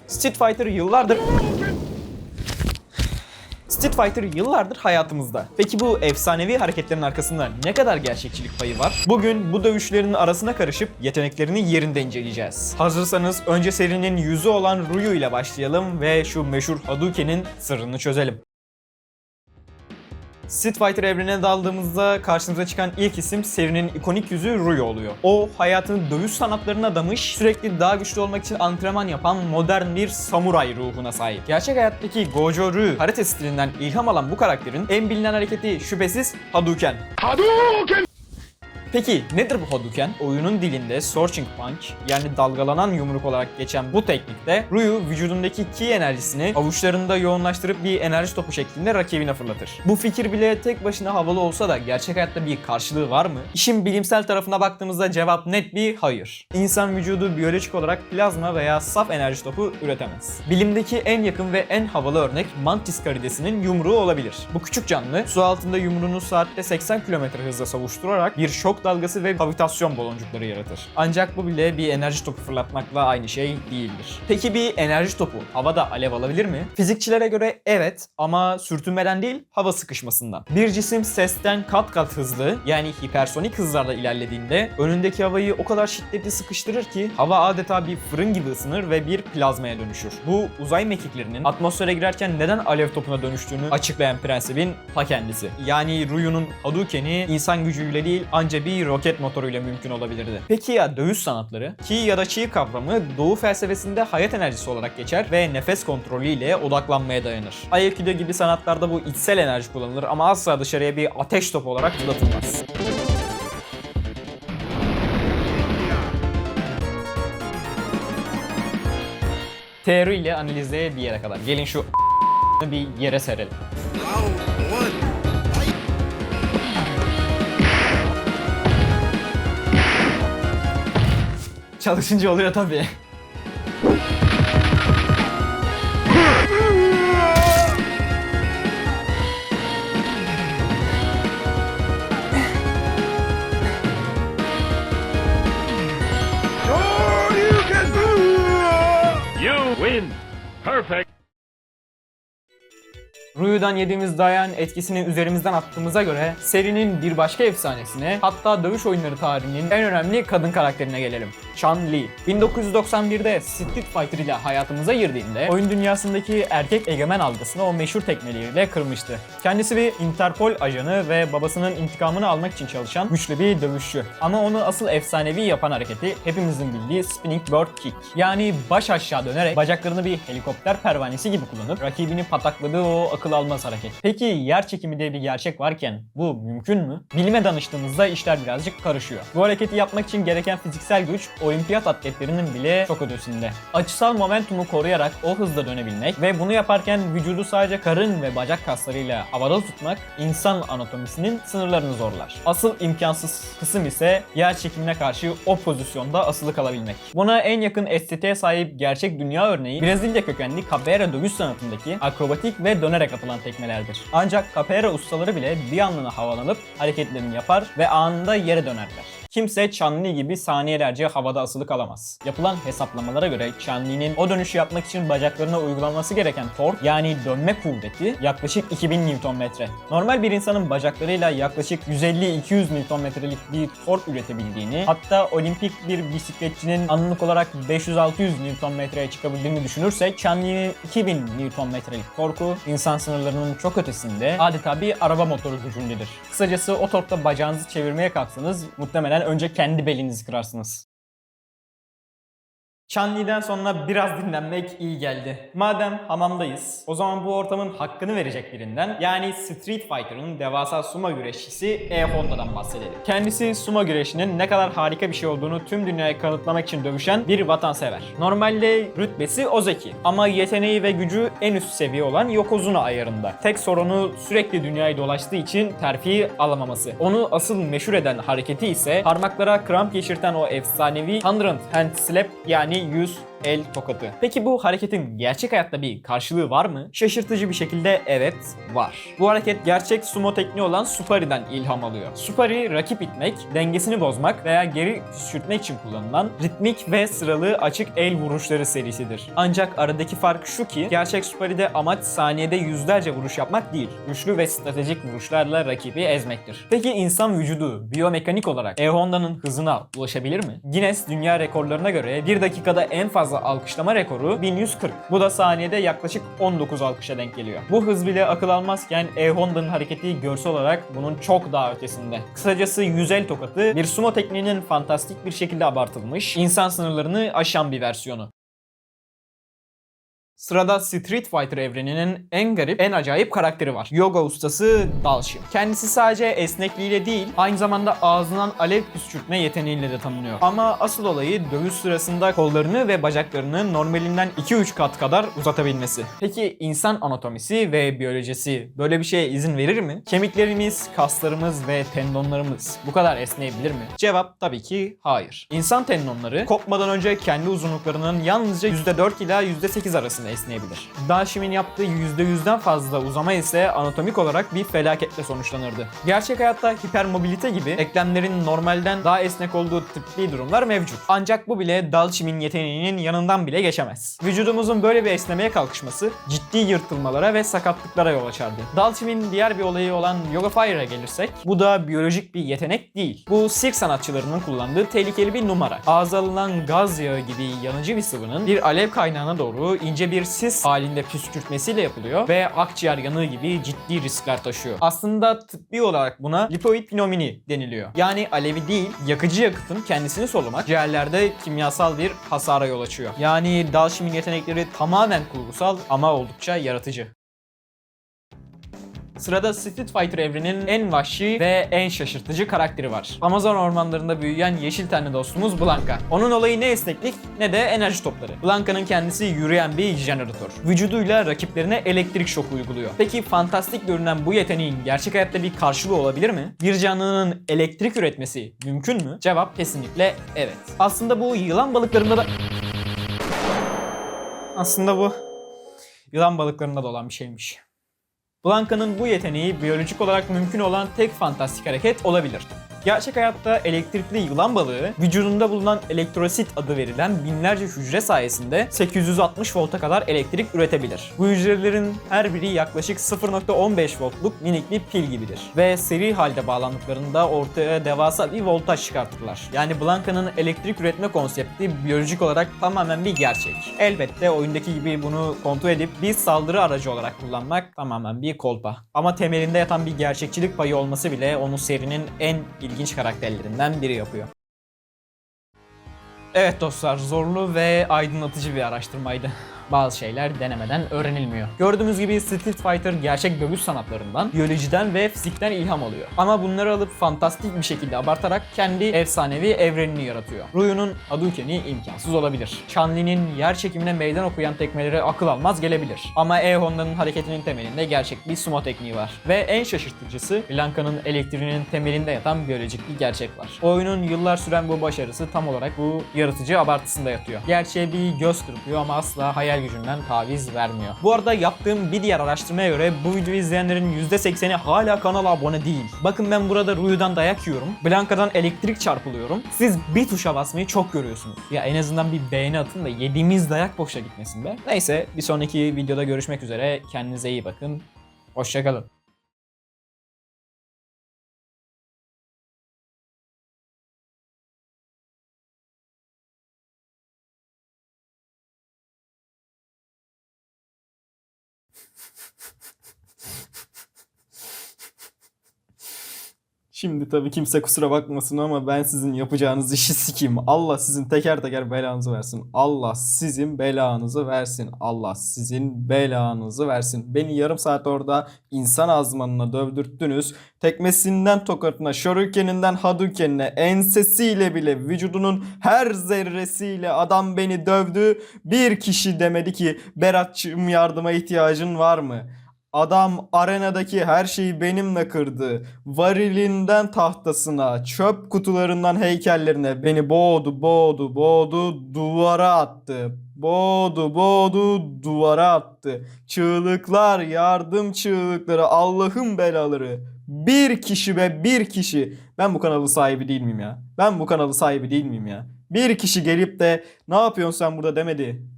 Street Fighter yıllardır hayatımızda. Peki bu efsanevi hareketlerin arkasında ne kadar gerçekçilik payı var? Bugün bu dövüşlerin arasına karışıp yeteneklerini yerinde inceleyeceğiz. Hazırsanız önce serinin yüzü olan Ryu ile başlayalım ve şu meşhur Hadouken'in sırrını çözelim. Street Fighter evrenine daldığımızda karşımıza çıkan ilk isim serinin ikonik yüzü Ryu oluyor. O hayatını dövüş sanatlarına adamış, sürekli daha güçlü olmak için antrenman yapan modern bir samuray ruhuna sahip. Gerçek hayattaki Gojo Ryu karate stilinden ilham alan bu karakterin en bilinen hareketi şüphesiz Hadouken. Peki nedir bu Hadouken? Oyunun dilinde Scorching Punch yani dalgalanan yumruk olarak geçen bu teknikte Ryu vücudundaki ki enerjisini avuçlarında yoğunlaştırıp bir enerji topu şeklinde rakibine fırlatır. Bu fikir bile tek başına havalı olsa da gerçek hayatta bir karşılığı var mı? İşin bilimsel tarafına baktığımızda cevap net bir hayır. İnsan vücudu biyolojik olarak plazma veya saf enerji topu üretemez. Bilimdeki en yakın ve en havalı örnek Mantis karidesinin yumruğu olabilir. Bu küçük canlı su altında yumruğunu saatte 80 km hızla savuşturarak bir şok dalgası ve kavitasyon baloncukları yaratır. Ancak bu bile bir enerji topu fırlatmakla aynı şey değildir. Peki bir enerji topu havada alev alabilir mi? Fizikçilere göre evet ama sürtünmeden değil hava sıkışmasından. Bir cisim sesten kat kat hızlı yani hipersonik hızlarla ilerlediğinde önündeki havayı o kadar şiddetli sıkıştırır ki hava adeta bir fırın gibi ısınır ve bir plazmaya dönüşür. Bu uzay mekiklerinin atmosfere girerken neden alev topuna dönüştüğünü açıklayan prensibin ta kendisi. Yani Ryu'nun Hadouken'i insan gücüyle değil ancak bir roket motoruyla mümkün olabilirdi. Peki ya dövüş sanatları? Ki ya da Chi kavramı Doğu felsefesinde hayat enerjisi olarak geçer ve nefes kontrolüyle odaklanmaya dayanır. Aikido gibi sanatlarda bu içsel enerji kullanılır ama asla dışarıya bir ateş topu olarak fırlatılmaz. Teoriyle analize bir yere kadar. Gelin şu bir yere serelim. Çalışınca oluyor tabii. You win. Perfect. Ryu'dan yediğimiz dayağın etkisini üzerimizden attığımıza göre serinin bir başka efsanesine, hatta dövüş oyunları tarihinin en önemli kadın karakterine gelelim. Chun-Li. 1991'de Street Fighter ile hayatımıza girdiğinde oyun dünyasındaki erkek egemen algısını o meşhur tekmeleriyle kırmıştı. Kendisi bir Interpol ajanı ve babasının intikamını almak için çalışan güçlü bir dövüşçü. Ama onu asıl efsanevi yapan hareketi hepimizin bildiği Spinning Bird Kick. Yani baş aşağı dönerek bacaklarını bir helikopter pervanesi gibi kullanıp rakibini patakladığı o akıl almaz hareket. Peki yer çekimi diye bir gerçek varken bu mümkün mü? Bilime danıştığımızda işler birazcık karışıyor. Bu hareketi yapmak için gereken fiziksel güç olimpiyat atletlerinin bile çok ötesinde. Açısal momentumu koruyarak o hızda dönebilmek ve bunu yaparken vücudu sadece karın ve bacak kaslarıyla havada tutmak insan anatomisinin sınırlarını zorlar. Asıl imkansız kısım ise yer çekimine karşı o pozisyonda asılı kalabilmek. Buna en yakın estetiğe sahip gerçek dünya örneği Brezilya kökenli capoeira dövüş sanatındaki akrobatik ve dönerek atılan tekmelerdir. Ancak capoeira ustaları bile bir anlığına havalanıp hareketlerini yapar ve anında yere dönerler. Kimse Chun-Li gibi saniyelerce havada asılı kalamaz. Yapılan hesaplamalara göre Chun-Li'nin o dönüşü yapmak için bacaklarına uygulanması gereken tork yani dönme kuvveti yaklaşık 2000 Nm. Normal bir insanın bacaklarıyla yaklaşık 150-200 Nm'lik bir tork üretebildiğini, hatta olimpik bir bisikletçinin anlık olarak 500-600 Nm'ye çıkabildiğini düşünürsek Chun-Li'nin 2000 Nm'lik torku insan sınırlarının çok ötesinde adeta bir araba motoru gücündedir. Kısacası o torkta bacağınızı çevirmeye kalksanız muhtemelen önce kendi belinizi kırarsınız. Chun-Li'den sonra biraz dinlenmek iyi geldi. Madem hamamdayız, o zaman bu ortamın hakkını verecek birinden, yani Street Fighter'ın devasa sumo güreşçisi E-Honda'dan bahsedelim. Kendisi sumo güreşinin ne kadar harika bir şey olduğunu tüm dünyaya kanıtlamak için dövüşen bir vatansever. Normalde rütbesi Ozeki ama yeteneği ve gücü en üst seviye olan Yokozuna ayarında. Tek sorunu sürekli dünyayı dolaştığı için terfiyi alamaması. Onu asıl meşhur eden hareketi ise parmaklara kramp geçirten o efsanevi 100 Hand Slap yani 100 el tokadı. Peki bu hareketin gerçek hayatta bir karşılığı var mı? Şaşırtıcı bir şekilde evet var. Bu hareket gerçek sumo tekniği olan Supari'den ilham alıyor. Supari, rakip itmek, dengesini bozmak veya geri püskürtmek için kullanılan ritmik ve sıralı açık el vuruşları serisidir. Ancak aradaki fark şu ki gerçek Supari'de amaç saniyede yüzlerce vuruş yapmak değil, güçlü ve stratejik vuruşlarla rakibi ezmektir. Peki insan vücudu biyomekanik olarak E-Honda'nın hızına ulaşabilir mi? Guinness Dünya Rekorlarına göre 1 dakikada en fazla alkışlama rekoru 1140. Bu da saniyede yaklaşık 19 alkışa denk geliyor. Bu hız bile akıl almazken E-Honda'nın hareketi görsel olarak bunun çok daha ötesinde. Kısacası 100 el tokatı bir sumo tekniğinin fantastik bir şekilde abartılmış, insan sınırlarını aşan bir versiyonu. Sırada Street Fighter evreninin en garip, en acayip karakteri var. Yoga ustası Dalshin. Kendisi sadece esnekliğiyle değil, aynı zamanda ağzından alev püskürtme yeteneğiyle de tanınıyor. Ama asıl olayı dövüş sırasında kollarını ve bacaklarını normalinden 2-3 kat kadar uzatabilmesi. Peki insan anatomisi ve biyolojisi böyle bir şeye izin verir mi? Kemiklerimiz, kaslarımız ve tendonlarımız bu kadar esneyebilir mi? Cevap tabii ki hayır. İnsan tendonları kopmadan önce kendi uzunluklarının yalnızca %4 ila %8 arasında esneyebilir. Dalshin'in yaptığı %100'den fazla uzama ise anatomik olarak bir felaketle sonuçlanırdı. Gerçek hayatta hipermobilite gibi eklemlerin normalden daha esnek olduğu tıbbi durumlar mevcut. Ancak bu bile Dalshin'in yeteneğinin yanından bile geçemez. Vücudumuzun böyle bir esnemeye kalkışması ciddi yırtılmalara ve sakatlıklara yol açardı. Dalshin'in diğer bir olayı olan Yoga Fire'a gelirsek, bu da biyolojik bir yetenek değil. Bu sirk sanatçılarının kullandığı tehlikeli bir numara. Ağza alınan gaz yağı gibi yanıcı bir sıvının bir alev kaynağına doğru ince bir sis halinde püskürtmesiyle yapılıyor ve akciğer yanığı gibi ciddi riskler taşıyor. Aslında tıbbi olarak buna lipoid pneumoni deniliyor. Yani alevi değil, yakıcı yakıtın kendisini solumak ciğerlerde kimyasal bir hasara yol açıyor. Yani Dalshin'in yetenekleri tamamen kurgusal ama oldukça yaratıcı. Sırada Street Fighter evreninin en vahşi ve en şaşırtıcı karakteri var. Amazon ormanlarında büyüyen yeşil tenli dostumuz Blanka. Onun olayı ne esneklik ne de enerji topları. Blanka'nın kendisi yürüyen bir jeneratör. Vücuduyla rakiplerine elektrik şoku uyguluyor. Peki fantastik görünen bu yeteneğin gerçek hayatta bir karşılığı olabilir mi? Bir canlının elektrik üretmesi mümkün mü? Cevap kesinlikle evet. Aslında bu yılan balıklarında da olan bir şeymiş. Blanka'nın bu yeteneği biyolojik olarak mümkün olan tek fantastik hareket olabilir. Gerçek hayatta elektrikli yılan balığı vücudunda bulunan elektrosit adı verilen binlerce hücre sayesinde 860 volta kadar elektrik üretebilir. Bu hücrelerin her biri yaklaşık 0.15 voltluk minik bir pil gibidir. Ve seri halde bağlandıklarında ortaya devasa bir voltaj çıkartırlar. Yani Blanka'nın elektrik üretme konsepti biyolojik olarak tamamen bir gerçek. Elbette oyundaki gibi bunu kontrol edip bir saldırı aracı olarak kullanmak tamamen bir kolpa. Ama temelinde yatan bir gerçekçilik payı olması bile onu serinin en ilginç karakterlerinden biri yapıyor. Evet dostlar, zorlu ve aydınlatıcı bir araştırmaydı. Bazı şeyler denemeden öğrenilmiyor. Gördüğümüz gibi Street Fighter gerçek dövüş sanatlarından, biyolojiden ve fizikten ilham alıyor. Ama bunları alıp fantastik bir şekilde abartarak kendi efsanevi evrenini yaratıyor. Ryu'nun Hadouken'i imkansız olabilir. Chun-Li'nin yer çekimine meydan okuyan tekmeleri akıl almaz gelebilir. Ama E-Honda'nın hareketinin temelinde gerçek bir sumo tekniği var. Ve en şaşırtıcısı Blanka'nın elektriğinin temelinde yatan biyolojik bir gerçek var. Oyunun yıllar süren bu başarısı tam olarak bu yaratıcı abartısında yatıyor. Gerçeğe bir göz kırpıyor ama asla hayal gücünden taviz vermiyor. Bu arada yaptığım bir diğer araştırmaya göre bu videoyu izleyenlerin %80'i hala kanala abone değil. Bakın ben burada Ryu'dan dayak yiyorum. Blanka'dan elektrik çarpılıyorum. Siz bir tuşa basmayı çok görüyorsunuz. Ya en azından bir beğeni atın da yediğimiz dayak boşa gitmesin be. Neyse, bir sonraki videoda görüşmek üzere. Kendinize iyi bakın. Hoşça kalın. Şimdi tabii kimse kusura bakmasın ama ben sizin yapacağınız işi sikeyim. Allah sizin teker teker belanızı versin. Allah sizin belanızı versin. Allah sizin belanızı versin. Beni yarım saat orada insan azmanına dövdürttünüz. Tekmesinden tokatına, shurikeninden hadoukenine, ensesiyle bile vücudunun her zerresiyle adam beni dövdü. Bir kişi demedi ki Berat'cığım yardıma ihtiyacın var mı? Adam arenadaki her şeyi benimle kırdı. Varilinden tahtasına, çöp kutularından heykellerine beni boğdu, boğdu, boğdu, duvara attı. Boğdu, boğdu, duvara attı. Çığlıklar, yardım çığlıkları, Allah'ın belaları. Bir kişi ve bir kişi. Ben bu kanalın sahibi değil miyim ya? Ben bu kanalın sahibi değil miyim ya? Bir kişi gelip de ne yapıyorsun sen burada demedi.